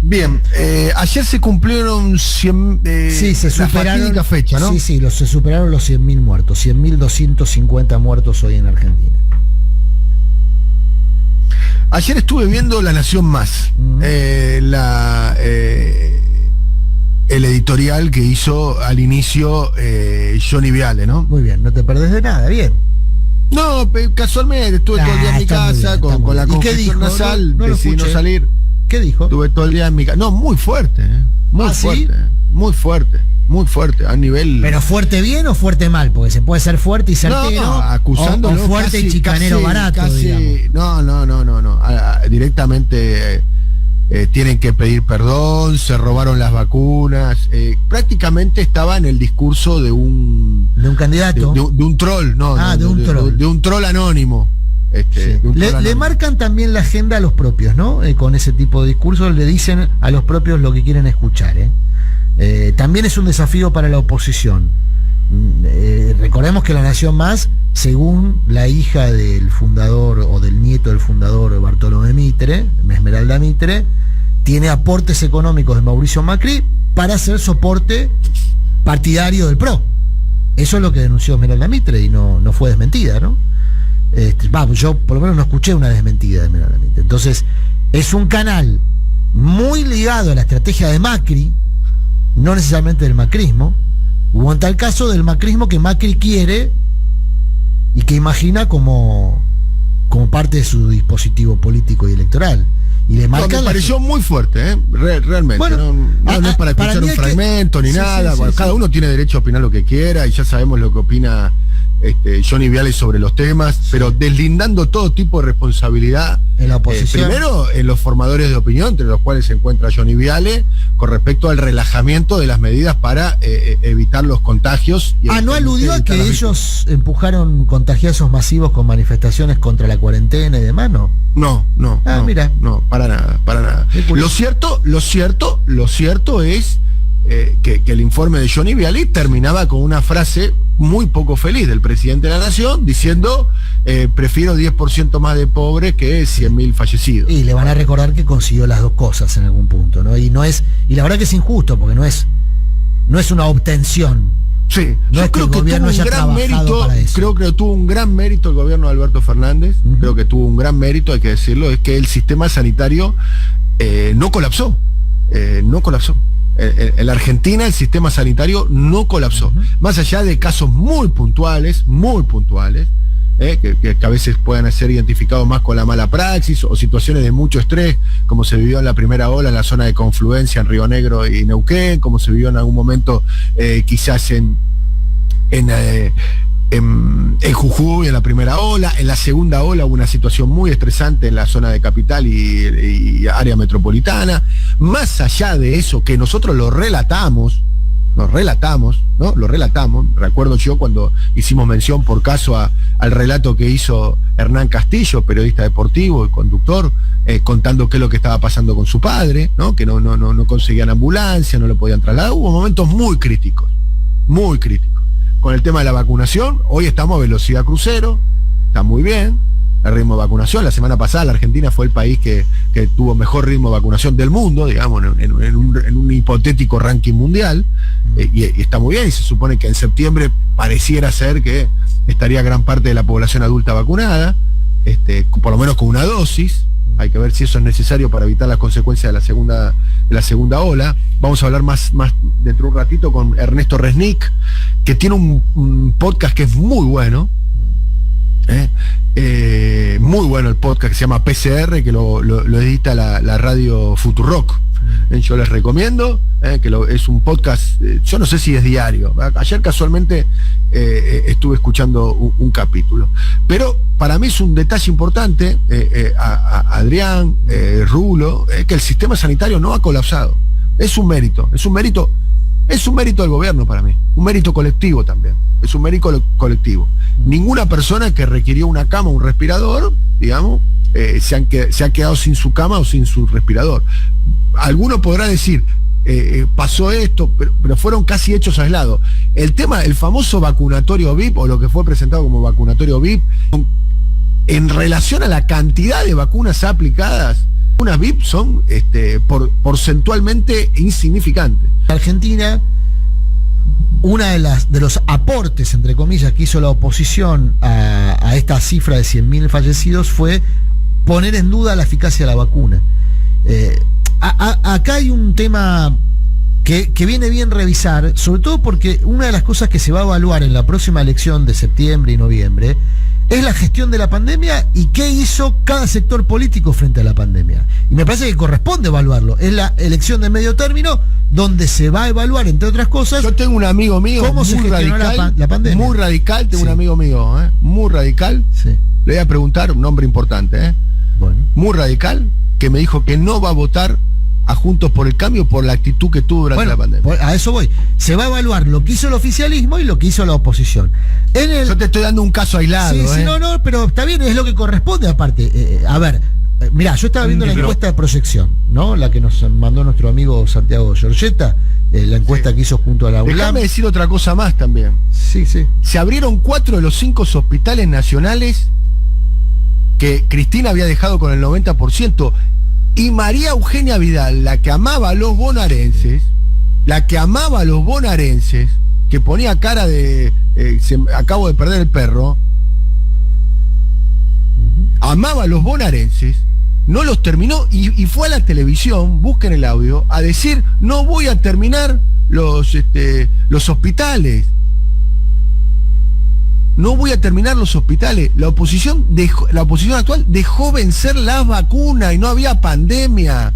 Bien, ayer se cumplieron 100, Sí, se la superaron. fatídica fecha, ¿no? Sí, se superaron los 100.000 muertos. 100.250 muertos hoy en Argentina. Ayer estuve viendo La Nación Más, el editorial que hizo al inicio Johnny Viale, ¿no? Muy bien, no te perdés de nada, bien. No, casualmente estuve todo el día en mi Está muy casa bien, está muy con la bien. ¿Y qué congestión dijo? nasal, No lo decidí no escuché. salir. ¿Qué dijo? Estuve todo el día en mi casa. No, muy fuerte, muy ¿Ah, sí? fuerte, muy fuerte, a nivel... ¿Pero fuerte bien o fuerte mal? Porque se puede ser fuerte y certero. No, acusándolo o fuerte casi, y chicanero casi, barato, casi, digamos. No. Directamente tienen que pedir perdón, se robaron las vacunas. Prácticamente estaba en el discurso de un candidato. de un troll, de un troll. De un troll anónimo. Sí. De un troll Le anónimo. marcan también la agenda a los propios, ¿no? Con ese tipo de discursos le dicen a los propios lo que quieren escuchar. También es un desafío para la oposición. Recordemos que La Nación Más, según la hija del fundador o del nieto del fundador Bartolomé Mitre, Esmeralda Mitre, tiene aportes económicos de Mauricio Macri para hacer soporte partidario del PRO. Eso es lo que denunció Esmeralda Mitre y no fue desmentida, ¿no? Yo por lo menos no escuché una desmentida de Esmeralda Mitre. Entonces, es un canal muy ligado a la estrategia de Macri, no necesariamente del macrismo, o en tal caso del macrismo que Macri quiere y que imagina como parte de su dispositivo político y electoral. Y le marcan Me pareció muy fuerte, realmente. Bueno, no es para escuchar un fragmento ni nada. Cada uno tiene derecho a opinar lo que quiera y ya sabemos lo que opina Johnny Viale sobre los temas, pero deslindando todo tipo de responsabilidad en la oposición. Primero en los formadores de opinión, entre los cuales se encuentra Johnny Viale, con respecto al relajamiento de las medidas para evitar los contagios. ¿No aludió a que ellos empujaron contagiazos masivos con manifestaciones contra la cuarentena y demás, no? No, mira. No, para nada. Lo cierto es que el informe de Johnny Viale terminaba con una frase muy poco feliz del presidente de la Nación, diciendo prefiero 10% más de pobres que 100.000 fallecidos. Y le van a recordar que consiguió las dos cosas en algún punto, ¿no? Y la verdad que es injusto, porque no es una obtención. Sí, no yo es creo que tuvo un gran mérito, creo que tuvo un gran mérito el gobierno de Alberto Fernández, creo que tuvo un gran mérito, hay que decirlo, es que el sistema sanitario no colapsó. En la Argentina el sistema sanitario no colapsó, más allá de casos muy puntuales, que a veces puedan ser identificados más con la mala praxis o situaciones de mucho estrés, como se vivió en la primera ola en la zona de confluencia en Río Negro y Neuquén, como se vivió en algún momento quizás en Jujuy en la primera ola. En la segunda ola hubo una situación muy estresante en la zona de capital y área metropolitana. Más allá de eso, que nosotros lo relatamos, recuerdo yo cuando hicimos mención por caso al relato que hizo Hernán Castillo, periodista deportivo y conductor, contando qué es lo que estaba pasando con su padre, ¿no? Que no conseguían ambulancia, no lo podían trasladar. Hubo momentos muy críticos. Con el tema de la vacunación, hoy estamos a velocidad crucero, está muy bien el ritmo de vacunación. La semana pasada la Argentina fue el país que tuvo mejor ritmo de vacunación del mundo, digamos, en un hipotético ranking mundial, y está muy bien, y se supone que en septiembre pareciera ser que estaría gran parte de la población adulta vacunada, por lo menos con una dosis. Hay que ver si eso es necesario para evitar las consecuencias de la segunda ola. Vamos a hablar más dentro de un ratito con Ernesto Resnick, que tiene un podcast que es muy bueno. Muy bueno el podcast, que se llama PCR, que lo edita la radio Futurock. Yo les recomiendo es un podcast, yo no sé si es diario. Ayer casualmente estuve escuchando un capítulo, pero para mí es un detalle importante, a Adrián Rulo, que el sistema sanitario no ha colapsado. Es un mérito del gobierno para mí, un mérito colectivo también, es un mérito colectivo. Ninguna persona que requirió una cama o un respirador, digamos, se ha quedado sin su cama o sin su respirador. Alguno podrá decir, pasó esto, pero fueron casi hechos aislados. El famoso vacunatorio VIP, o lo que fue presentado como vacunatorio VIP, en relación a la cantidad de vacunas aplicadas, unas VIP son porcentualmente insignificante. Argentina, una de los aportes, entre comillas, que hizo la oposición a esta cifra de 100.000 fallecidos fue poner en duda la eficacia de la vacuna. Acá hay un tema que viene bien revisar, sobre todo porque una de las cosas que se va a evaluar en la próxima elección de septiembre y noviembre es la gestión de la pandemia y qué hizo cada sector político frente a la pandemia. Y me parece que corresponde evaluarlo. Es la elección de medio término donde se va a evaluar, entre otras cosas... Yo tengo un amigo mío ¿cómo se gestionó la pandemia? Muy radical, tengo un amigo mío, muy radical. Sí. Le voy a preguntar, un nombre importante, Bueno. muy radical, que me dijo que no va a votar a Juntos por el Cambio por la actitud que tuvo durante la pandemia. A eso voy. Se va a evaluar lo que hizo el oficialismo y lo que hizo la oposición. Yo te estoy dando un caso aislado. Sí, no, pero está bien, es lo que corresponde aparte. A ver, mirá, yo estaba viendo la encuesta de proyección, ¿no? La que nos mandó nuestro amigo Santiago Giorgetta, la encuesta que hizo junto a la ULAM. Déjame decir otra cosa más también. Sí. Se abrieron 4 de los 5 hospitales nacionales que Cristina había dejado con el 90%. Y María Eugenia Vidal, la que amaba a los bonaerenses, que ponía cara de acabo de perder el perro, amaba a los bonaerenses, no los terminó y fue a la televisión, busquen el audio, a decir, no voy a terminar los hospitales. No voy a terminar los hospitales. La oposición actual dejó vencer las vacunas y no había pandemia.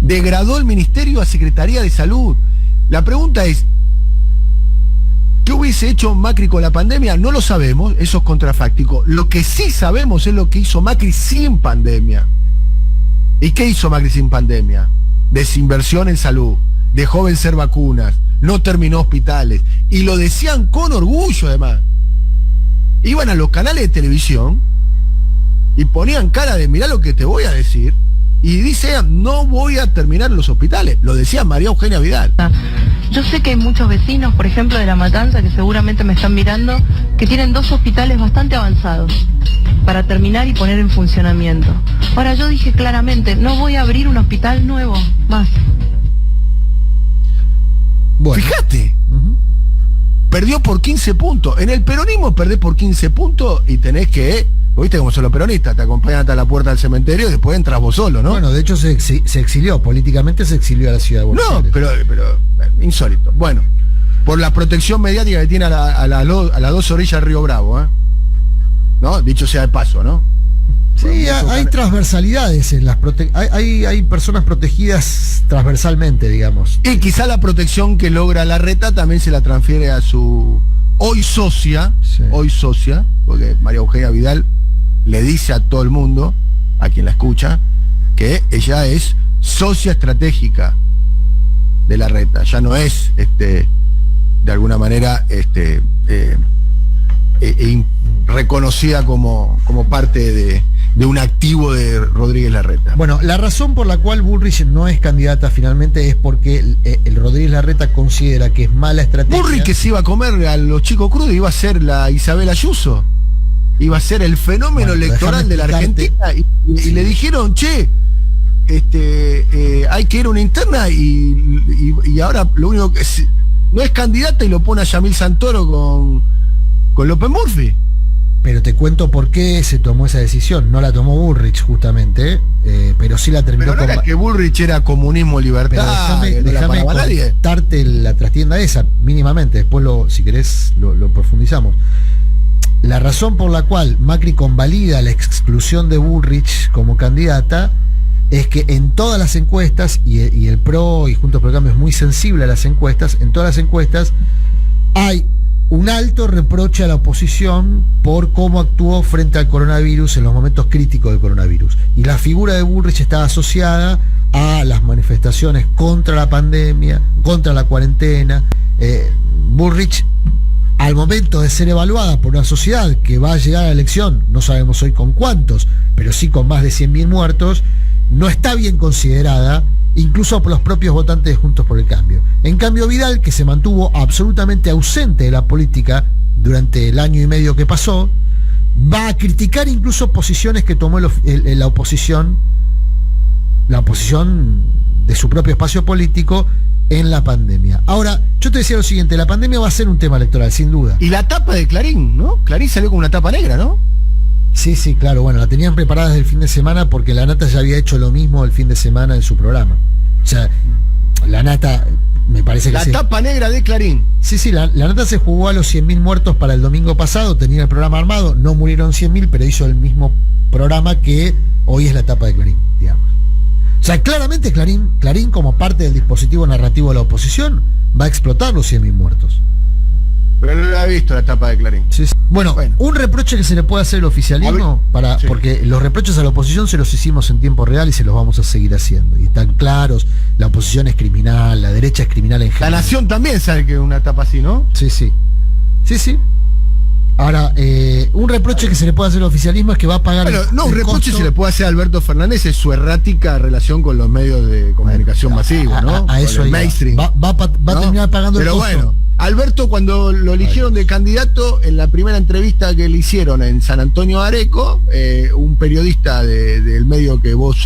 Degradó el Ministerio a Secretaría de Salud. La pregunta es, ¿qué hubiese hecho Macri con la pandemia? No lo sabemos, eso es contrafáctico. Lo que sí sabemos es lo que hizo Macri sin pandemia. ¿Y qué hizo Macri sin pandemia? Desinversión en salud, dejó vencer vacunas, no terminó hospitales, y lo decían con orgullo además. Iban a los canales de televisión y ponían cara de mirá lo que te voy a decir, y decían no voy a terminar los hospitales, lo decía María Eugenia Vidal. Yo sé que hay muchos vecinos, por ejemplo de La Matanza, que seguramente me están mirando, que tienen 2 hospitales bastante avanzados para terminar y poner en funcionamiento. Ahora yo dije claramente, no voy a abrir un hospital nuevo más. Bueno. Fíjate, perdió por 15 puntos. En el peronismo perdés por 15 puntos y tenés que, viste cómo son los peronistas, te acompañan hasta la puerta del cementerio y después entras vos solo, ¿no? Bueno, de hecho se exilió, políticamente se exilió a la ciudad de Buenos Aires. No, pero insólito. Bueno, por la protección mediática que tiene a las 2 orillas del Río Bravo, ¿no? Dicho sea de paso, ¿no? Sí, hay transversalidades en las hay personas protegidas transversalmente, digamos. Y quizá la protección que logra Larreta también se la transfiere a su hoy socia, porque María Eugenia Vidal le dice a todo el mundo, a quien la escucha, que ella es socia estratégica de Larreta, ya no es de alguna manera reconocida como parte de un activo de Rodríguez Larreta. Bueno, la razón por la cual Bullrich no es candidata finalmente es porque el Rodríguez Larreta considera que es mala estrategia. Bullrich, que se iba a comer a los chicos crudos, iba a ser la Isabel Ayuso, iba a ser el fenómeno electoral de la Argentina, y le dijeron, che, hay que ir a una interna y ahora lo único que no es candidata y lo pone a Yamil Santoro con López Murphy. Pero te cuento por qué se tomó esa decisión. No la tomó Bullrich justamente, pero sí la terminó. Pero no era que Bullrich era comunismo, libertad. Déjame contarte la trastienda esa, mínimamente. Después, si querés, lo profundizamos. La razón por la cual Macri convalida la exclusión de Bullrich como candidata es que en todas las encuestas, y el PRO y Juntos por el Cambio es muy sensible a las encuestas, en todas las encuestas hay un alto reproche a la oposición por cómo actuó frente al coronavirus en los momentos críticos del coronavirus. Y la figura de Bullrich estaba asociada a las manifestaciones contra la pandemia, contra la cuarentena. Bullrich, al momento de ser evaluada por una sociedad que va a llegar a la elección, no sabemos hoy con cuántos, pero sí con más de 100.000 muertos, no está bien considerada, incluso por los propios votantes de Juntos por el Cambio. En cambio, Vidal, que se mantuvo absolutamente ausente de la política durante el año y medio que pasó, va a criticar incluso posiciones que tomó la oposición la oposición de su propio espacio político en la pandemia. Ahora, yo te decía lo siguiente, la pandemia va a ser un tema electoral, sin duda. Y la tapa de Clarín, ¿no? Clarín salió con una tapa negra, ¿no? Sí, sí, claro, bueno, la tenían preparada desde el fin de semana porque la Nata ya había hecho lo mismo el fin de semana en su programa. O sea, la Nata, me parece que La tapa negra de Clarín. Sí, sí, la Nata se jugó a los 100.000 muertos para el domingo pasado, tenía el programa armado, no murieron 100.000, pero hizo el mismo programa que hoy es la tapa de Clarín, digamos. O sea, claramente Clarín como parte del dispositivo narrativo de la oposición va a explotar los 100.000 muertos. Pero no la he visto la tapa de Clarín. Sí, sí. Bueno, un reproche que se le puede hacer al oficialismo, sí. porque los reproches a la oposición se los hicimos en tiempo real y se los vamos a seguir haciendo. Y están claros, la oposición es criminal, la derecha es criminal en general. La Nación también sabe que es una tapa así, ¿no? Sí, sí. Sí, sí. Ahora, un reproche que se le puede hacer al oficialismo es que va a pagar. Bueno, no, un el reproche costo. se le puede hacer a Alberto Fernández es su errática relación con los medios de comunicación masivos, ¿no? A eso con el iba. mainstream. Va a ¿no? terminar pagando el Pero costo. bueno, Alberto cuando lo eligieron de candidato, en la primera entrevista que le hicieron en San Antonio de Areco, un periodista del medio que vos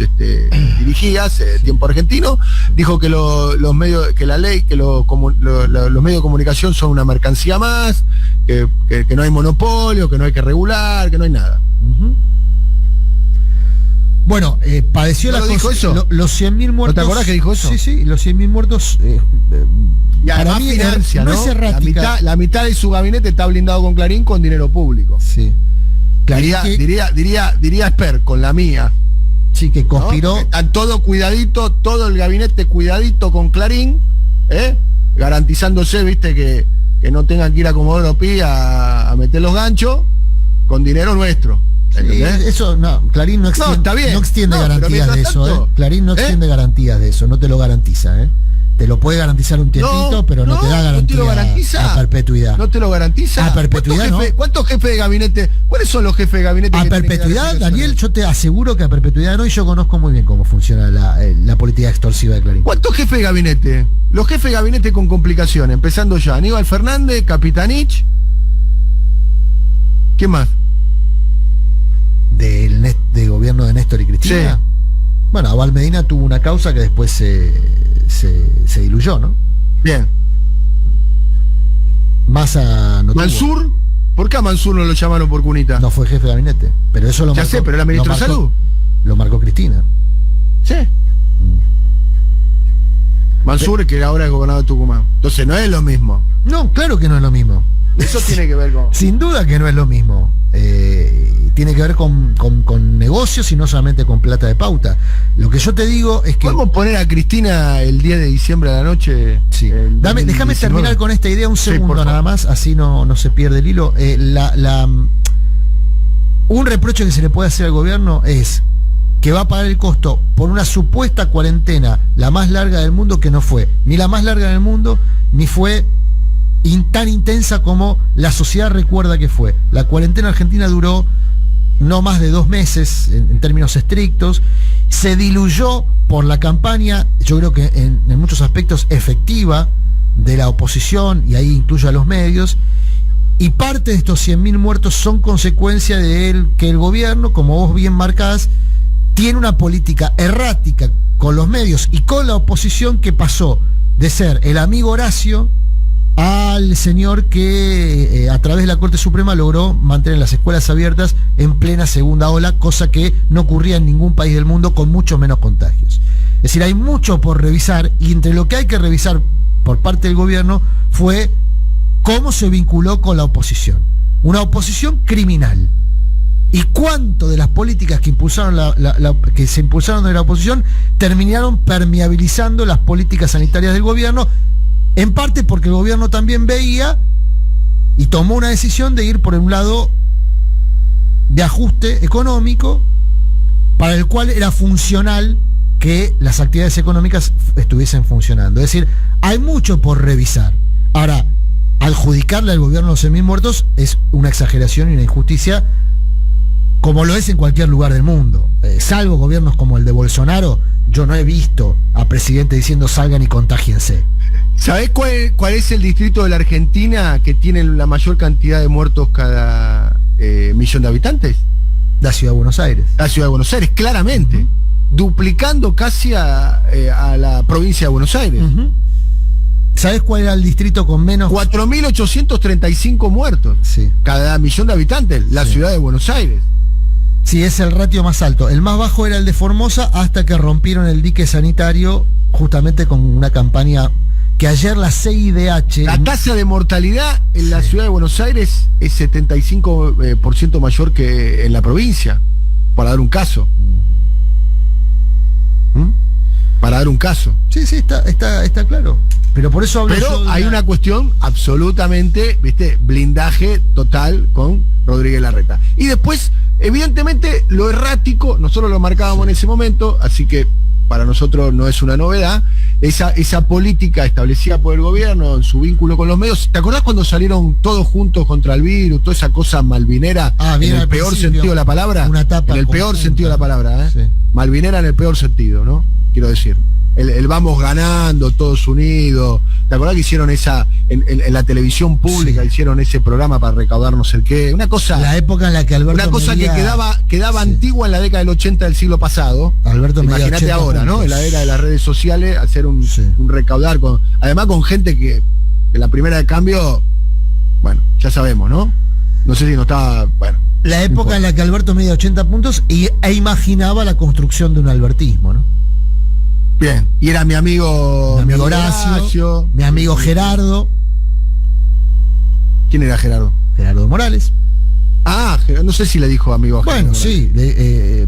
dirigías, Tiempo Argentino, dijo que los medios, que la ley, que los medios de comunicación son una mercancía más, que no hay monopolio, que no hay que regular, que no hay nada. Uh-huh. Bueno, padeció ¿No la lo dijo eso? los 100.000 muertos. ¿No te acordás que dijo eso? Sí, sí, los 100.000 muertos. Y para además mí financia, no ¿no? es errática. La mitad de su gabinete está blindado con Clarín con dinero público. Sí. Clarín Diría Esper, con la mía. Sí, que conspiró. ¿No? Están todo cuidadito, todo el gabinete cuidadito con Clarín, garantizándose, viste, que no tengan que ir a Comodoro Pi a meter los ganchos con dinero nuestro. Eso no, Clarín no extiende, está bien. no extiende No, garantías pero de eso, tanto, Clarín no extiende garantías de eso, no te lo garantiza, Te lo puede garantizar un tiempito, pero no te da garantía no te lo garantiza. a perpetuidad. No te lo garantiza. A perpetuidad, ¿Cuántos jefes de gabinete? ¿Cuáles son los jefes de gabinete? A que tienen que perpetuidad, dar Daniel, yo te aseguro que a perpetuidad no, y yo conozco muy bien cómo funciona la política extorsiva de Clarín. ¿Cuántos jefes de gabinete? Los jefes de gabinete con complicaciones, empezando ya. Aníbal Fernández, Capitanich. ¿Quién más? Del gobierno de Néstor y Cristina. Sí. Bueno, Abal Medina tuvo una causa que después se diluyó, ¿no? Bien. Massa no tuvo. ¿Mansur? ¿Por qué a Mansur no lo llamaron por cunita? No fue jefe de gabinete. Pero eso lo Ya marcó. sé, pero era ministro de Salud. Lo marcó Cristina. Sí. Mansur, que ahora es gobernador de Tucumán. Entonces no es lo mismo. No, claro que no es lo mismo. Eso tiene que ver con... Sin duda que no es lo mismo. Tiene que ver con negocios y no solamente con plata de pauta. Lo que yo te digo es que... ¿Podemos poner a Cristina el 10 de diciembre a la noche? Sí. Déjame terminar con esta idea un segundo nada más, así no se pierde el hilo. Un reproche que se le puede hacer al gobierno es que va a pagar el costo por una supuesta cuarentena, la más larga del mundo, que no fue ni la más larga del mundo, ni fue tan intensa como la sociedad recuerda que fue. La cuarentena argentina duró no más de 2 meses en términos estrictos, se diluyó por la campaña, yo creo que en muchos aspectos efectiva, de la oposición, y ahí incluye a los medios, y parte de estos 100.000 muertos son consecuencia de que el gobierno, como vos bien marcás, tiene una política errática con los medios y con la oposición que pasó de ser el amigo Horacio al señor que a través de la Corte Suprema logró mantener las escuelas abiertas en plena segunda ola, cosa que no ocurría en ningún país del mundo con mucho menos contagios. Es decir, hay mucho por revisar, y entre lo que hay que revisar por parte del gobierno fue cómo se vinculó con la oposición. Una oposición criminal. Y cuánto de las políticas que impulsaron que se impulsaron de la oposición terminaron permeabilizando las políticas sanitarias del gobierno, en parte porque el gobierno también veía y tomó una decisión de ir por un lado de ajuste económico, para el cual era funcional que las actividades económicas estuviesen funcionando. Es decir, hay mucho por revisar. Ahora, adjudicarle al gobierno los 100.000 muertos es una exageración y una injusticia, como lo es en cualquier lugar del mundo. Salvo gobiernos como el de Bolsonaro, yo no he visto a presidente diciendo salgan y contágiense. ¿Sabés cuál es el distrito de la Argentina que tiene la mayor cantidad de muertos cada millón de habitantes? La ciudad de Buenos Aires. La ciudad de Buenos Aires, claramente. duplicando casi a la provincia de Buenos Aires. ¿Sabés cuál era el distrito con menos? 4.835 muertos. Sí. Cada millón de habitantes, la ciudad de Buenos Aires. Sí, es el ratio más alto. El más bajo era el de Formosa hasta que rompieron el dique sanitario justamente con una campaña que ayer la CIDH... La tasa de mortalidad en la ciudad de Buenos Aires es 75% mayor que en la provincia, para dar un caso. Para dar un caso. Sí, está claro. Pero por eso hablo. Pero hay una cuestión absolutamente, blindaje total con Rodríguez Larreta. Y después, evidentemente, lo errático, nosotros lo marcábamos en ese momento, así que para nosotros no es una novedad, esa política establecida por el gobierno en su vínculo con los medios. ¿Te acordás cuando salieron todos juntos contra el virus, toda esa cosa malvinera, en el peor sentido de la palabra? Una etapa en el peor sentido de la palabra, Sí. Malvinera en el peor sentido, ¿no? Quiero decir. El vamos ganando, todos unidos. ¿Te acordás que hicieron en la televisión pública, hicieron ese programa para recaudar no sé qué? Una cosa. La época en la que Alberto Una cosa medía, que quedaba antigua en la década del 80 del siglo pasado. Alberto medía Imagínate 80 ahora, puntos. ¿no? En la era de las redes sociales, hacer un recaudar además con gente que la primera de cambio, bueno, ya sabemos, ¿no? No sé si no estaba, bueno. La época en la que Alberto medía 80 puntos e imaginaba la construcción de un albertismo, ¿no? Bien, y era mi amigo Horacio, mi amigo Gerardo. ¿Quién era Gerardo? Gerardo Morales. Ah, no sé si le dijo amigo a Gerardo. Bueno, sí.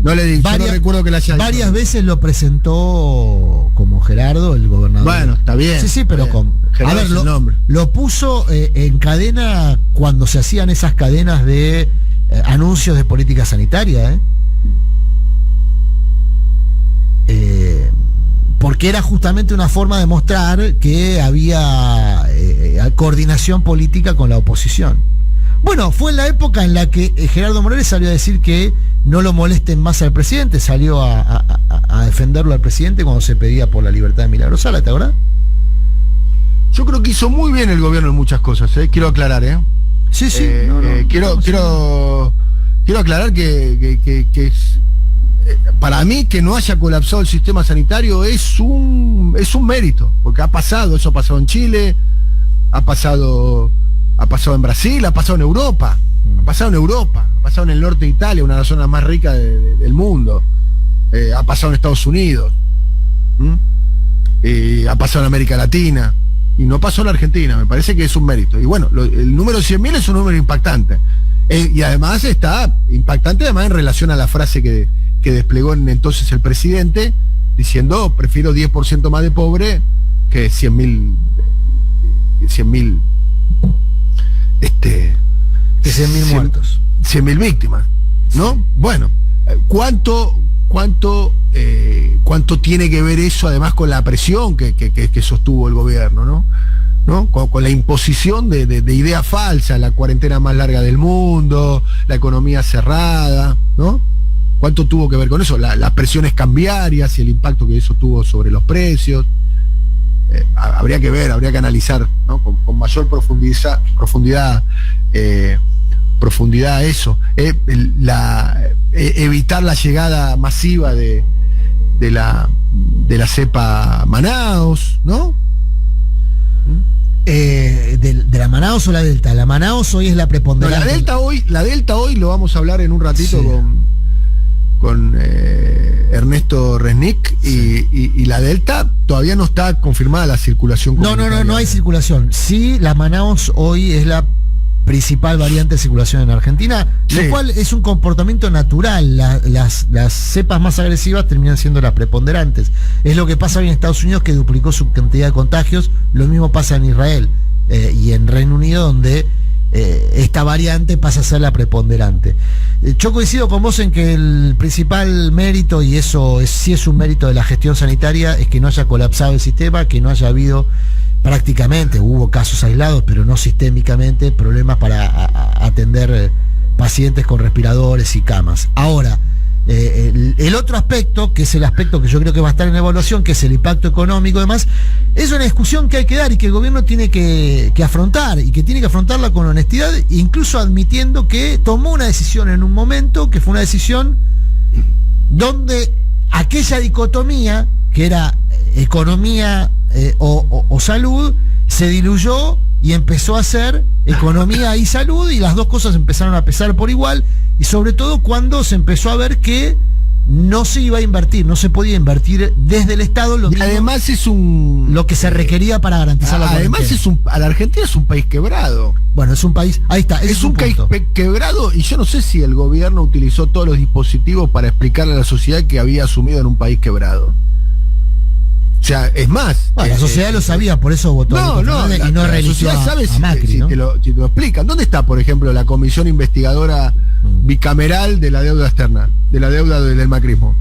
No le dije, yo no recuerdo que le haya dicho. Varias veces lo presentó como Gerardo, el gobernador. Bueno, está bien. Sí, pero con... Gerardo a ver, es el nombre. Lo puso en cadena cuando se hacían esas cadenas de anuncios de política sanitaria, porque era justamente una forma de mostrar que había coordinación política con la oposición. Bueno, fue en la época en la que Gerardo Morales salió a decir que no lo molesten más al presidente, salió a defenderlo al presidente cuando se pedía por la libertad de Milagro Sala, ¿te acordás? Yo creo que hizo muy bien el gobierno en muchas cosas, quiero aclarar, Sí. Quiero aclarar que para mí que no haya colapsado el sistema sanitario es un mérito, porque ha pasado, eso ha pasado en Chile, ha pasado en Brasil, ha pasado en Europa, ha pasado en el norte de Italia, una de las zonas más ricas del mundo, ha pasado en Estados Unidos, ha pasado en América Latina, y no pasó en la Argentina. Me parece que es un mérito. Y bueno, el número 100.000 es un número impactante. Y además está impactante además en relación a la frase que desplegó entonces el presidente, diciendo, prefiero 10% más de pobre que 100.000 muertos. 100.000 víctimas, ¿no? Bueno, ¿cuánto tiene que ver eso además con la presión que sostuvo el gobierno, ¿no? Con la imposición de ideas falsas, la cuarentena más larga del mundo, la economía cerrada, ¿no? ¿Cuánto tuvo que ver con eso? Las presiones cambiarias y el impacto que eso tuvo sobre los precios. Habría que ver, habría que analizar, ¿no? con mayor profundidad eso. Evitar la llegada masiva de la cepa Manaos, ¿no? ¿De la Manaos o la Delta? La Manaos hoy es la preponderante. No, la Delta hoy lo vamos a hablar en un ratito con Ernesto Resnick, y la Delta todavía no está confirmada la circulación. No hay circulación. Sí, la Manaos hoy es la principal variante de circulación en Argentina, lo cual es un comportamiento natural. Las cepas más agresivas terminan siendo las preponderantes. Es lo que pasa hoy en Estados Unidos, que duplicó su cantidad de contagios. Lo mismo pasa en Israel y en Reino Unido, donde esta variante pasa a ser la preponderante. Yo coincido con vos en que el principal mérito, y eso sí es un mérito de la gestión sanitaria, es que no haya colapsado el sistema, que no haya habido prácticamente, hubo casos aislados, pero no sistémicamente, problemas para atender pacientes con respiradores y camas. Ahora, el otro aspecto, que es el aspecto que yo creo que va a estar en evaluación, que es el impacto económico y demás, es una discusión que hay que dar y que el gobierno tiene que afrontar, y que tiene que afrontarla con honestidad, incluso admitiendo que tomó una decisión en un momento, que fue una decisión donde aquella dicotomía que era economía o salud se diluyó y empezó a ser economía y salud, y las dos cosas empezaron a pesar por igual, y sobre todo cuando se empezó a ver que no se iba a invertir, no se podía invertir desde el Estado lo mismo, además lo que se requería para garantizar la además cuarentena. a la Argentina es un país quebrado. Bueno, es un país, ahí está, Es un país punto. quebrado, y yo no sé si el gobierno utilizó todos los dispositivos para explicarle a la sociedad que había asumido en un país quebrado. O sea, es más. Bueno, la sociedad lo sabía, por eso votó No, Alberto Fernández y no la religió sociedad sabe a Macri, si ¿no? te lo explican. ¿Dónde está, por ejemplo, la comisión investigadora bicameral de la deuda externa, de la deuda del macrismo?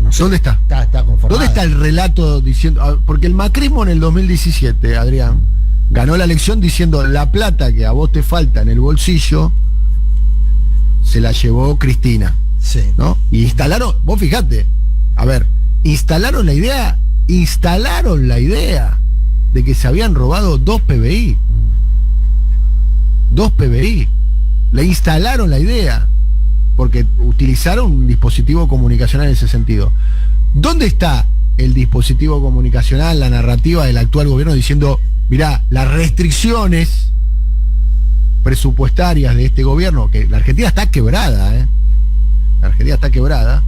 No sé. ¿Dónde está? Está conformada. ¿Dónde está el relato diciendo? Porque el macrismo en el 2017, Adrián, ganó la elección diciendo: la plata que a vos te falta en el bolsillo se la llevó Cristina, Sí. ¿no? Y instalaron, vos fijate, a ver, instalaron la idea de que se habían robado 2 PBI. 2 PBI. Le instalaron la idea, porque utilizaron un dispositivo comunicacional en ese sentido. ¿Dónde está el dispositivo comunicacional, la narrativa del actual gobierno diciendo: mirá, las restricciones presupuestarias de este gobierno, que la Argentina está quebrada, la Argentina está quebrada,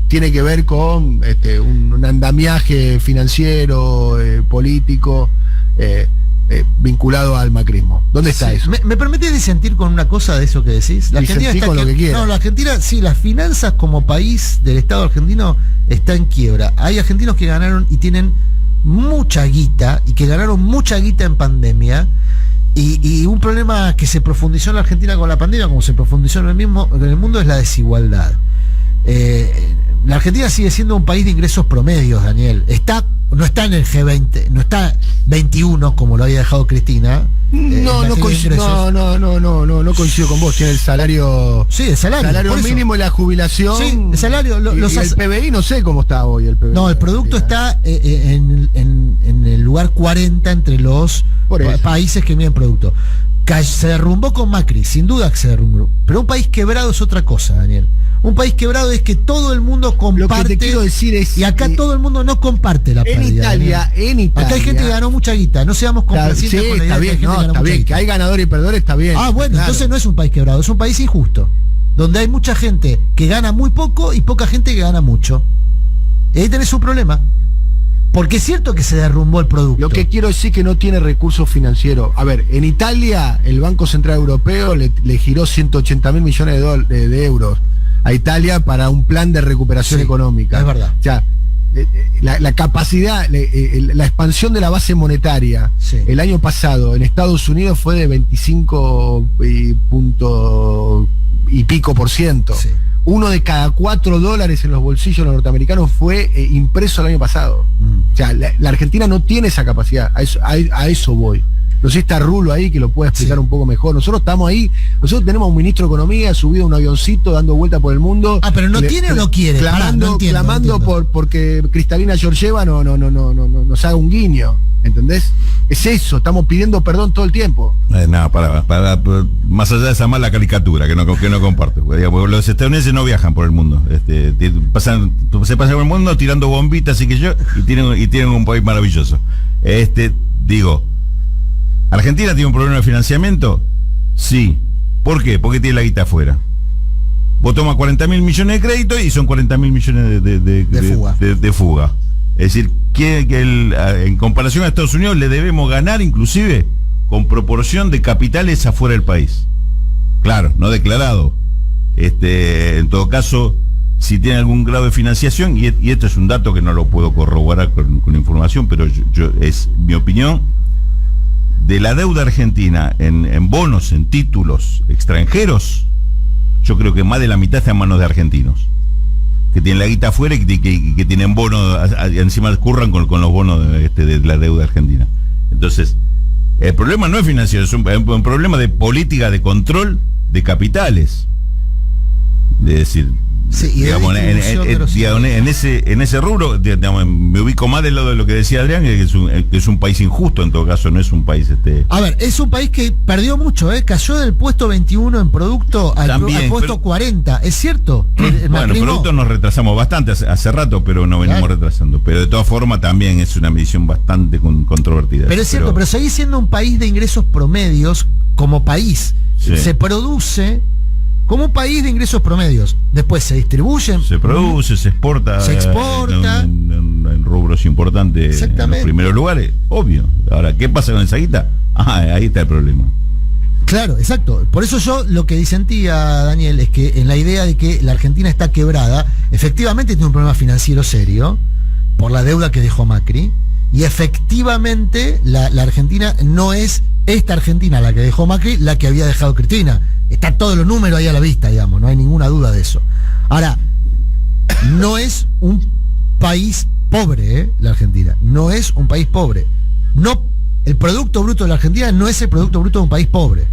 tiene que ver con un andamiaje financiero, político, vinculado al macrismo? ¿Dónde está eso? ¿Me permitís disentir con una cosa de eso que decís? Disentí con lo que quieras. No, la Argentina, sí, las finanzas como país del Estado argentino está en quiebra. Hay argentinos que ganaron y tienen mucha guita, y que ganaron mucha guita en pandemia, y un problema que se profundizó en la Argentina con la pandemia, como se profundizó en el mundo, es la desigualdad. La Argentina sigue siendo un país de ingresos promedios, Daniel. No está en el G20, no está 21 como lo había dejado Cristina. No coincido con vos. Tiene el salario. Sí, el salario por eso. mínimo y la jubilación. Sí, el salario. Y el PBI no sé cómo está hoy el PBI. No, el producto está en el lugar 40 entre los países que miden producto. Se derrumbó con Macri, sin duda que se derrumbó. Pero un país quebrado es otra cosa, Daniel. Un país quebrado es que todo el mundo comparte. Lo que te quiero decir es, y acá todo el mundo no comparte la pérdida. En Italia. Acá hay gente que ganó mucha guita. No seamos complacientes con la idea de que hay gente que ganó mucha guita. Que hay ganadores y perdedores, está bien. Bueno, claro. Entonces no es un país quebrado, es un país injusto, donde hay mucha gente que gana muy poco y poca gente que gana mucho. Y ahí tenés un problema. Porque es cierto que se derrumbó el producto. Lo que quiero decir que no tiene recursos financieros. A ver, en Italia el Banco Central Europeo le giró 180.000 millones de euros a Italia para un plan de recuperación económica. Es verdad. O sea, la capacidad, la expansión de la base monetaria el año pasado en Estados Unidos fue de 25 y pico por ciento. Sí. Uno de cada $4 en los bolsillos de los norteamericanos fue impreso el año pasado. O sea, la Argentina no tiene esa capacidad. A eso voy. No sé si está Rulo ahí que lo puede explicar un poco mejor. Nosotros estamos ahí, nosotros tenemos un ministro de Economía subido a un avioncito dando vuelta por el mundo. Pero no tiene o no quiere. Clamando porque Cristalina Georgieva nos haga un guiño. ¿Entendés? Es eso, estamos pidiendo perdón todo el tiempo. Más allá de esa mala caricatura que no comparto. Digamos, los estadounidenses no viajan por el mundo. Se pasan por el mundo tirando bombitas y tienen un país maravilloso. Digo, ¿Argentina tiene un problema de financiamiento? Sí. ¿Por qué? Porque tiene la guita afuera. Vos tomas 40.000 millones de crédito y son 40.000 millones de fuga. Es decir, que en comparación a Estados Unidos le debemos ganar inclusive con proporción de capitales afuera del país. Claro, no declarado. En todo caso, si tiene algún grado de financiación, y esto es un dato que no lo puedo corroborar con información, pero es mi opinión, de la deuda argentina en bonos, en títulos extranjeros, yo creo que más de la mitad está en manos de argentinos, que tienen la guita afuera y que tienen bonos, encima curran con los bonos de la deuda argentina. Entonces, el problema no es financiero, es un problema de política de control de capitales. Es decir, Sí, y digamos, en ese rubro, digamos, me ubico más del lado de lo que decía Adrián, que es un país injusto en todo caso, no es un país A ver, es un país que perdió mucho, cayó del puesto 21 en producto al puesto 40, ¿es cierto? Bueno, en producto nos retrasamos bastante hace rato, pero nos venimos retrasando. Pero de todas formas también es una medición bastante controvertida. Pero es cierto, pero seguís siendo un país de ingresos promedios como país. Sí. Se produce como un país de ingresos promedios. Después se distribuyen. Se produce, se exporta. Se exporta. En rubros importantes en los primeros lugares, obvio. Ahora, ¿qué pasa con esa guita? Ahí está el problema. Claro, exacto. Por eso yo lo que disentía, Daniel, es que en la idea de que la Argentina está quebrada, efectivamente tiene un problema financiero serio por la deuda que dejó Macri, y efectivamente la Argentina no es esta Argentina la que dejó Macri, la que había dejado Cristina. Está todos los números ahí a la vista, digamos, no hay ninguna duda de eso. Ahora, no es un país pobre, la Argentina. No es un país pobre. No, el Producto Bruto de la Argentina no es el Producto Bruto de un país pobre.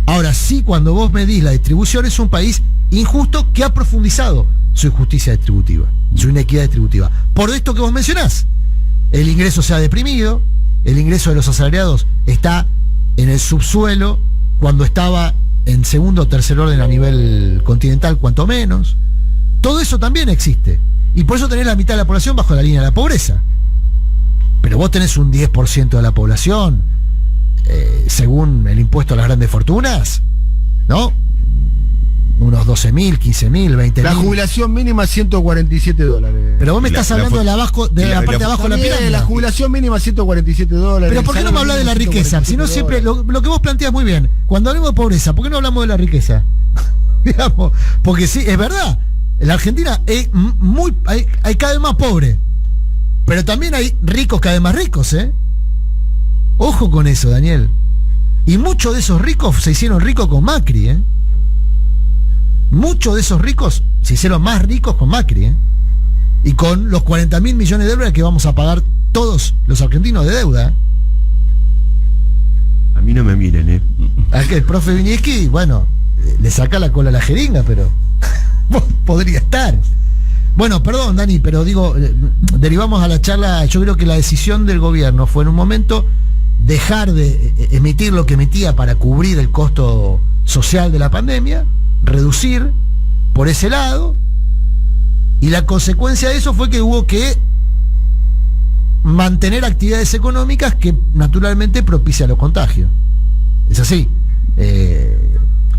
Ahora sí, cuando vos medís la distribución, es un país injusto que ha profundizado su injusticia distributiva, su inequidad distributiva. Por esto que vos mencionás, el ingreso se ha deprimido, el ingreso de los asalariados está en el subsuelo cuando estaba en segundo o tercer orden a nivel continental, cuanto menos. Todo eso también existe. Y por eso tenés la mitad de la población bajo la línea de la pobreza. Pero vos tenés un 10% de la población, según el impuesto a las grandes fortunas, ¿no? Unos 12.000, 15.000, 20.000. La jubilación mínima $147. Pero vos me estás hablando de la parte de abajo de la pirámide. La jubilación mínima $147. Pero ¿por qué no me hablas de la riqueza? Si no siempre, lo que vos planteas muy bien. Cuando hablamos de pobreza, ¿por qué no hablamos de la riqueza? Digamos, porque sí, es verdad. En la Argentina hay cada vez más pobres. Pero también hay ricos cada vez más ricos, ¿eh? Ojo con eso, Daniel. Y muchos de esos ricos se hicieron ricos con Macri, ¿eh? Muchos de esos ricos se hicieron más ricos con Macri, ¿eh? Y con los 40.000 millones de dólares que vamos a pagar todos los argentinos de deuda, ¿eh? A mí no me miren, ¿eh? A que el profe Vinieski, bueno, le saca la cola a la jeringa, pero podría estar. Bueno, perdón, Dani, pero digo, derivamos a la charla. Yo creo que la decisión del gobierno fue en un momento dejar de emitir lo que emitía para cubrir el costo social de la pandemia, reducir por ese lado, y la consecuencia de eso fue que hubo que mantener actividades económicas que naturalmente propician los contagios. Es así,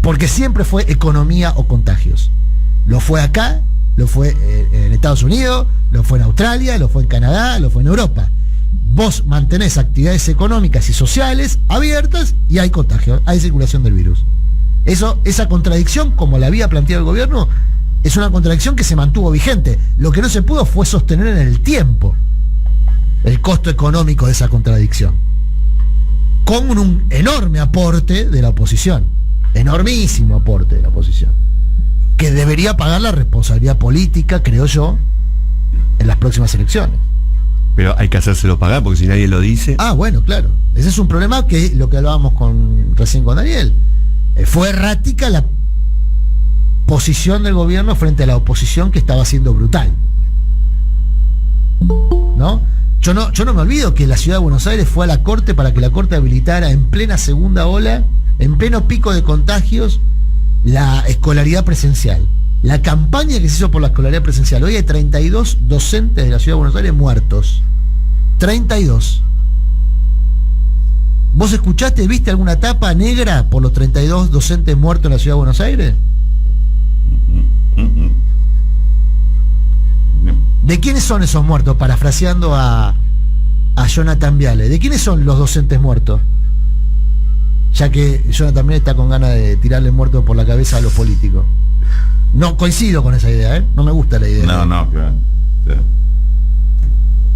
porque siempre fue economía o contagios. Lo fue acá, lo fue en Estados Unidos, lo fue en Australia, lo fue en Canadá, lo fue en Europa. Vos mantenés actividades económicas y sociales abiertas y hay contagio, hay circulación del virus. Esa contradicción, como la había planteado el gobierno, es una contradicción que se mantuvo vigente. Lo que no se pudo fue sostener en el tiempo el costo económico de esa contradicción, con un enorme aporte de la oposición, enormísimo aporte de la oposición, que debería pagar la responsabilidad política, creo yo, en las próximas elecciones. Pero hay que hacérselo pagar, porque si nadie lo dice... Ah, bueno, claro. Ese es un problema que lo que hablábamos recién con Daniel. Fue errática la posición del gobierno frente a la oposición, que estaba siendo brutal, ¿no? Yo no me olvido que la ciudad de Buenos Aires fue a la Corte para que la Corte habilitara en plena segunda ola, en pleno pico de contagios, la escolaridad presencial. La campaña que se hizo por la escolaridad presencial. Hoy hay 32 docentes de la ciudad de Buenos Aires muertos. 32. ¿Vos escuchaste, viste alguna tapa negra por los 32 docentes muertos en la ciudad de Buenos Aires? ¿De quiénes son esos muertos? Parafraseando a Jonathan Viale. ¿De quiénes son los docentes muertos? Ya que Jonathan Viale está con ganas de tirarle muertos por la cabeza a los políticos. No coincido con esa idea, ¿eh? No me gusta la idea. No, claro. Sí.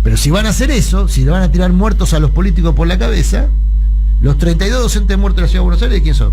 Pero si van a hacer eso, si le van a tirar muertos a los políticos por la cabeza, los 32 docentes muertos de la ciudad de Buenos Aires, ¿de quién son?